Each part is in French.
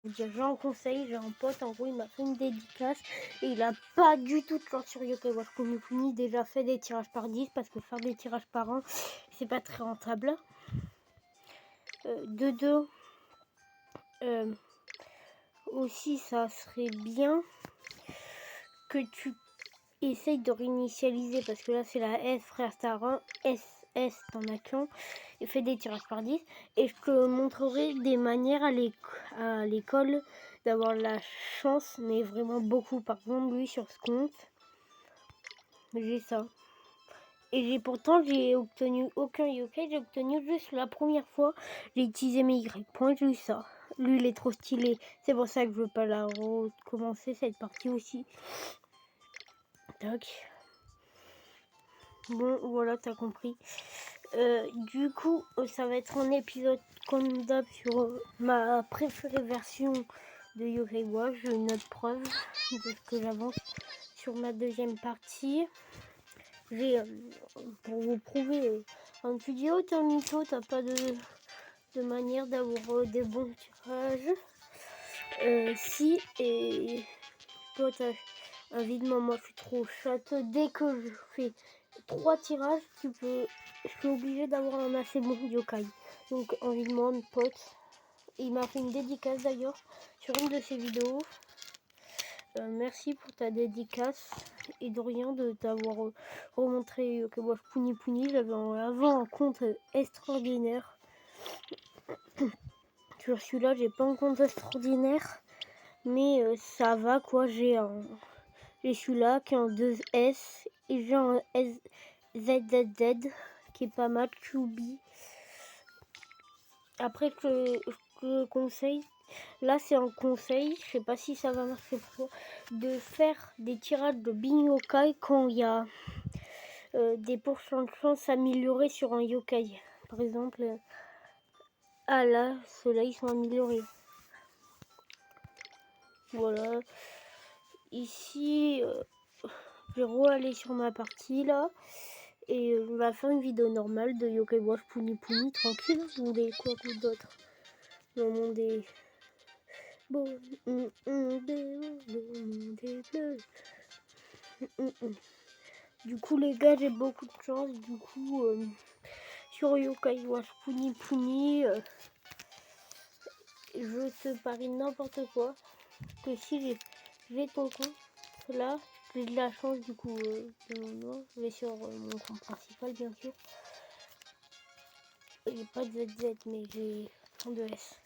J'ai un conseil, j'ai un pote, en gros il m'a fait une dédicace et il a pas du tout de chance sur Yokai Watch Puni Puni, déjà fait des tirages par 10 parce que faire des tirages par an c'est pas très rentable. De deux, aussi ça serait bien que tu essayes de réinitialiser parce que là c'est la S frère Star 1, SS t'en as qu'un et fais des tirages par 10 et je te montrerai des manières à l'école d'avoir la chance, mais vraiment beaucoup. Par exemple lui sur ce compte j'ai ça et pourtant j'ai obtenu aucun yokai, j'ai obtenu juste la première fois j'ai utilisé mes Y points, j'ai eu ça. Lui il est trop stylé, c'est pour ça que je veux pas la recommencer cette partie aussi. Tac. Bon, voilà, t'as compris. Du coup, ça va être un épisode comme d'hab sur ma préférée version de Yokai Watch. J'ai une autre preuve de ce que j'avance sur ma deuxième partie. J'ai, pour vous prouver, un vidéo, t'es un mytho, t'as pas de manière d'avoir des bons tirages. Si, et toi, t'as un vide, moi je suis trop chatte. Dès que je fais 3 tirages, je suis obligé d'avoir un assez bon yokai. Donc envie de pote. Il m'a fait une dédicace d'ailleurs sur une de ses vidéos. Merci pour ta dédicace et de rien de t'avoir remontré Yokai Watch Puni Puni. J'avais avant un compte extraordinaire. Sur celui-là, j'ai pas un compte extraordinaire, mais ça va quoi. J'ai celui-là qui est en 2S et j'ai un ZZZ qui est pas mal, QB. Après je te conseille, là c'est un conseil, je sais pas si ça va marcher pour toi, de faire des tirages de Bin Yokai quand il y a des pourcents de chance améliorés sur un yokai. Par exemple, ah là, ceux-là ils sont améliorés. Voilà. Ici, je vais aller sur ma partie là. Et on va faire une vidéo normale de Yokai Watch Puni Puni, tranquille. Vous voulez quoi d'autre? Le monde est beau, le monde est bleu. Du coup les gars, j'ai beaucoup de chance. Du coup, sur Yokai Watch Puni Puni, je te parie n'importe quoi. Que si j'ai ton compte, là, j'ai de la chance du coup. Je vais sur mon compte principal bien sûr. J'ai pas de ZZ mais j'ai un de S.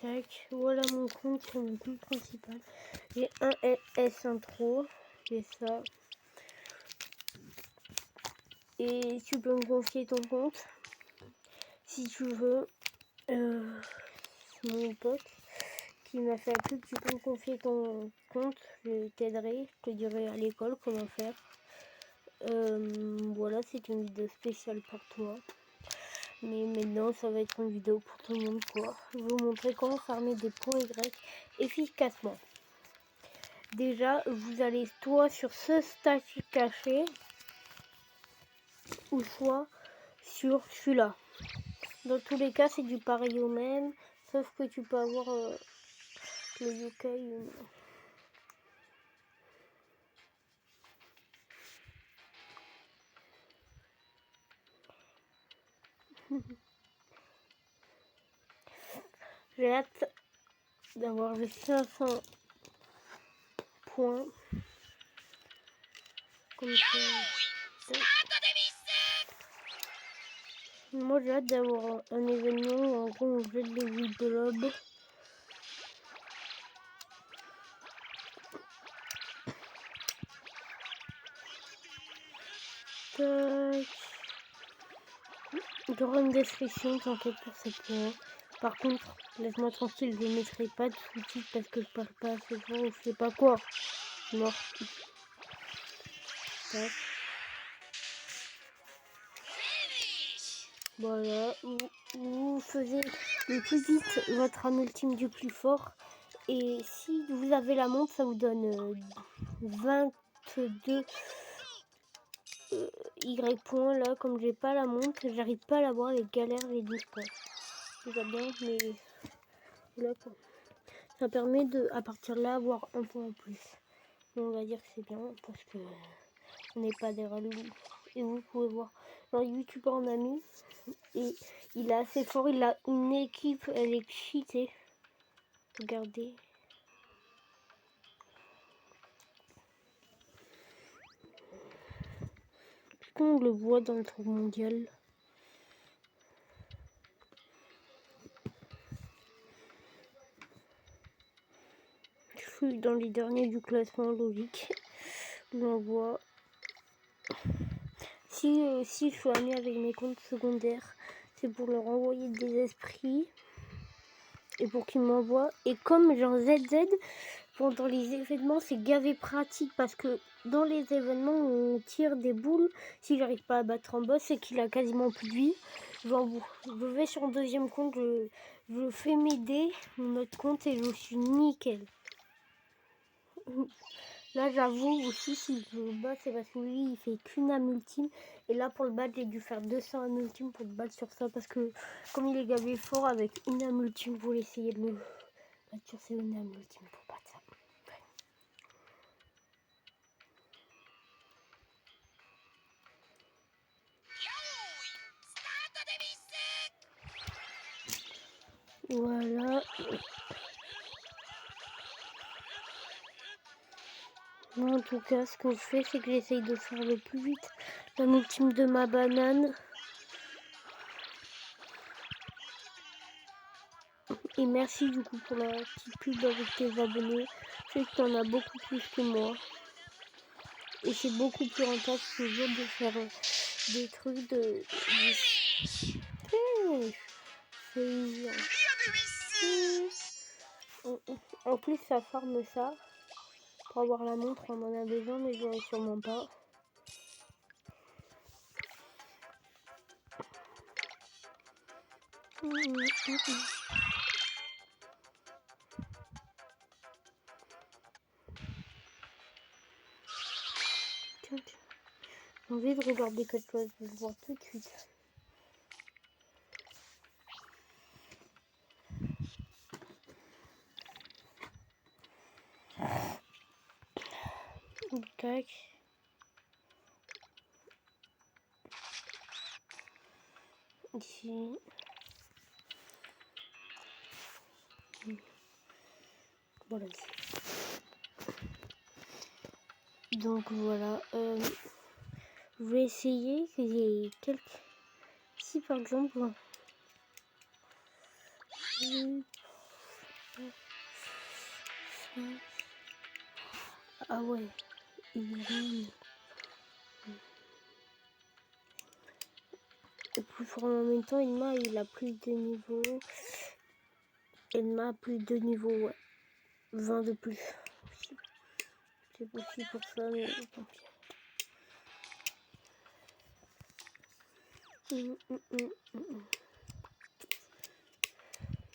Tac, voilà mon compte sur mon compte principal. J'ai un S intro, j'ai ça. Et tu peux me confier ton compte si tu veux. Mon pote qui m'a fait la pub, tu peux me confier ton compte, je t'aiderai, je te dirai à l'école comment faire. Voilà, c'est une vidéo spéciale pour toi. Mais maintenant, ça va être une vidéo pour tout le monde, quoi. Je vais vous montrer comment farmer des points Y efficacement. Déjà, vous allez soit sur ce statut caché, ou soit sur celui-là. Dans tous les cas, c'est du pareil au même, sauf que tu peux avoir le yokai. J'ai hâte d'avoir les 500 points. Comme ça. Moi j'ai hâte d'avoir un événement où en gros on jette des huiles de lobe. Tac. Il y aura une description, t'inquiète pour cette fois. Par contre, laisse-moi tranquille, je ne mettrai pas de sous-titres parce que je parle pas assez fort ou je sais pas quoi. Mort. Tac. Voilà, vous faisiez le plus vite votre âme ultime du plus fort. Et si vous avez la montre, ça vous donne 22 Y point là, comme j'ai pas la montre, j'arrive pas à l'avoir avec galère les 12 points. Déjà bien, mais là quoi. Ça permet de, à partir de là, avoir un point en plus. Donc, on va dire que c'est bien parce que on n'est pas des relous. Et vous pouvez voir un youtubeur en ami et il est assez fort, il a une équipe, elle est cheatée. Regardez. On le voit dans le tour mondial. Je suis dans les derniers du classement logique. On voit. Si je suis ami avec mes comptes secondaires, c'est pour leur envoyer des esprits et pour qu'ils m'envoient. Et comme j'ai un ZZ, pendant les événements, c'est gavé pratique parce que dans les événements, on tire des boules. Si j'arrive pas à battre un boss, c'est qu'il a quasiment plus de vie. Je vais sur un deuxième compte, je fais m'aider mon autre compte et je suis nickel. Là, j'avoue aussi, si je le bats, c'est parce que lui, il fait qu'une âme ultime. Et là, pour le battre, j'ai dû faire 200 âmes ultimes pour le battre sur ça. Parce que, comme il est gavé fort avec une âme ultime, vous essayez de le battre sur ses une âme ultime pour battre ça. Voilà. Moi, en tout cas, ce que je fais, c'est que j'essaye de faire le plus vite l'âme ultime de ma banane. Et merci du coup pour la petite pub avec tes abonnés. Je sais que t'en as beaucoup plus que moi. Et c'est beaucoup plus rentable toujours de faire des trucs de... En plus, ça farme ça. Pour avoir la montre, on en a besoin, mais j'en ai sûrement pas. Tiens. J'ai envie de regarder quelque chose, je vais le voir tout de suite. Tac. Ici. Voilà. Donc voilà. Je vais essayer que j'ai quelques... Si par exemple... Ah ouais. Et plus fort en même temps, Elma il a plus de niveau. Elma a plus de niveau, ouais. 20 de plus. C'est possible pour ça, mais tant pis.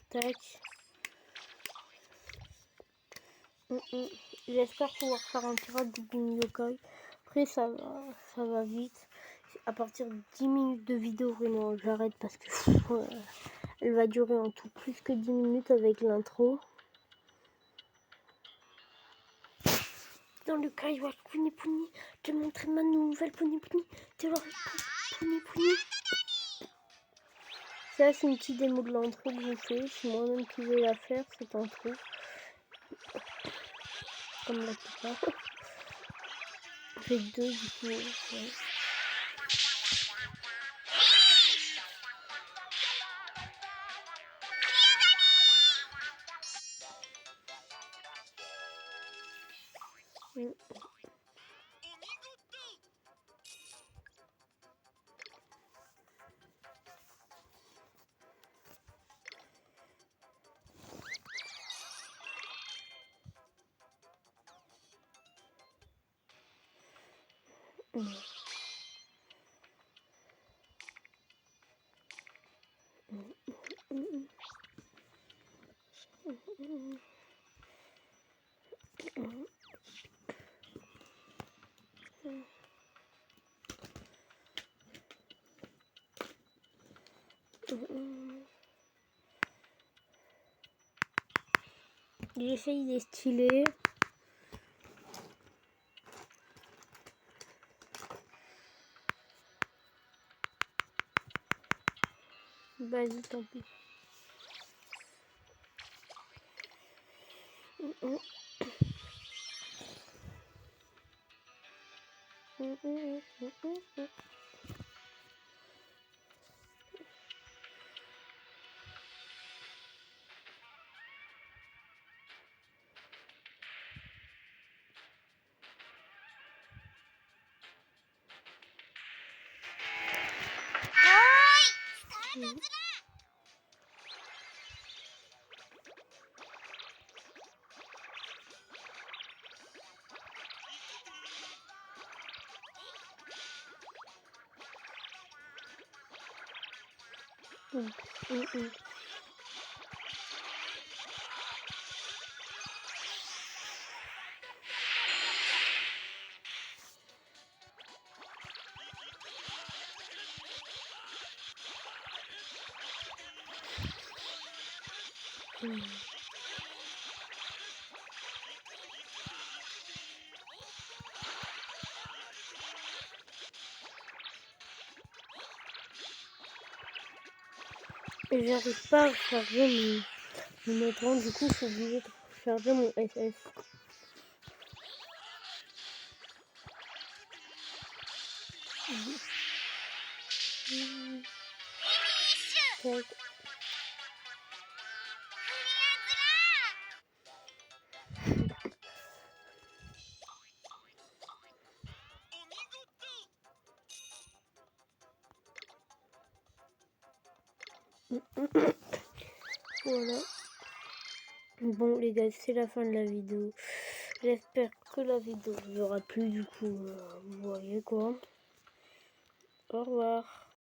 Tac. J'espère pouvoir faire un pirate du Bin Yokai. Après ça va vite. À partir de 10 minutes de vidéo, vraiment j'arrête parce que elle va durer en tout plus que 10 minutes avec l'intro. Dans le Kaiwash Puni Puni, je te montrer ma nouvelle Puni Puni. Tu l'aurais Puni Puni. Ça c'est une petite démo de l'intro que je fais. C'est moi-même qui vais la faire cette intro. Comme la plupart. J'ai deux du coup. Ouais. J'essaye des stylés. Vas-y, tant pis. Et j'arrive pas à recharger mon écran, du coup je suis obligée de recharger mon SS. Voilà. Bon les gars, c'est la fin de la vidéo. J'espère que la vidéo vous aura plu, du coup, vous voyez quoi. Au revoir.